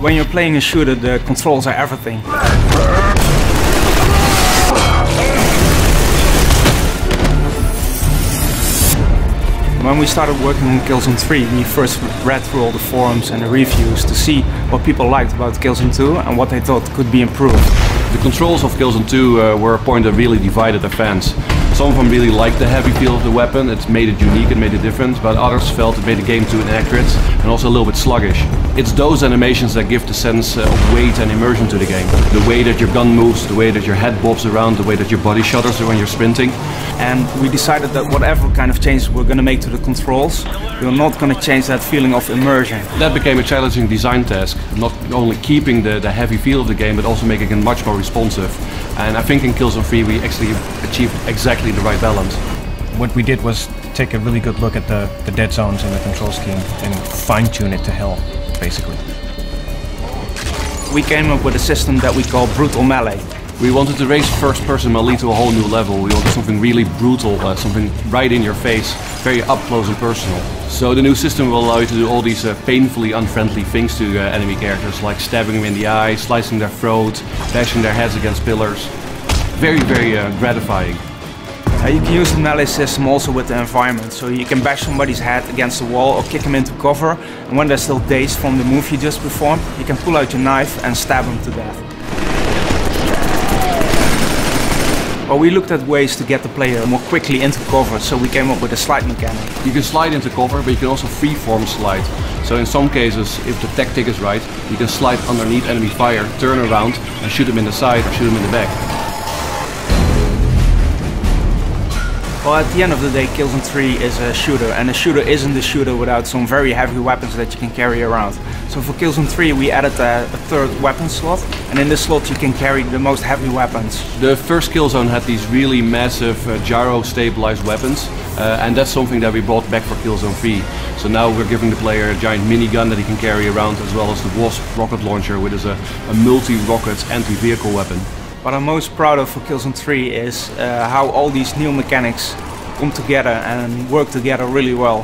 When you're playing a shooter, the controls are everything. When we started working on Killzone 3, we first read through all the forums and the reviews to see what people liked about Killzone 2 and what they thought could be improved. The controls of Killzone 2 were a point that really divided the fans. Some of them really liked the heavy feel of the weapon, it made it unique, it made it different, but others felt it made the game too inaccurate and also a little bit sluggish. It's those animations that give the sense of weight and immersion to the game. The way that your gun moves, the way that your head bobs around, the way that your body shudders when you're sprinting. And we decided that whatever kind of changes we're going to make to the controls, we're not going to change that feeling of immersion. That became a challenging design task, not only keeping the heavy feel of the game, but also making it much more responsive. And I think in Killzone 3 we actually achieved exactly the right balance. What we did was take a really good look at the dead zones in the control scheme and fine-tune it to hell, basically. We came up with a system that we call brutal melee. We wanted to raise first-person melee to a whole new level. We wanted something really brutal, something right in your face, very up close and personal. So the new system will allow you to do all these painfully unfriendly things to enemy characters, like stabbing them in the eye, slicing their throat, bashing their heads against pillars. Very, very gratifying. You can use the melee system also with the environment, so you can bash somebody's head against the wall or kick them into cover, and when they're still dazed from the move you just performed, you can pull out your knife and stab them to death. Well, we looked at ways to get the player more quickly into cover, so we came up with a slide mechanic. You can slide into cover, but you can also freeform slide. So in some cases, if the tactic is right, you can slide underneath enemy fire, turn around and shoot them in the side or shoot them in the back. Well, at the end of the day, Killzone 3 is a shooter, and a shooter isn't a shooter without some very heavy weapons that you can carry around. So for Killzone 3 we added a third weapon slot, and in this slot you can carry the most heavy weapons. The first Killzone had these really massive gyro-stabilized weapons, and that's something that we brought back for Killzone 3. So now we're giving the player a giant minigun that he can carry around, as well as the Wasp rocket launcher, which is a multi-rocket anti-vehicle weapon. What I'm most proud of for Killzone 3 is how all these new mechanics come together and work together really well.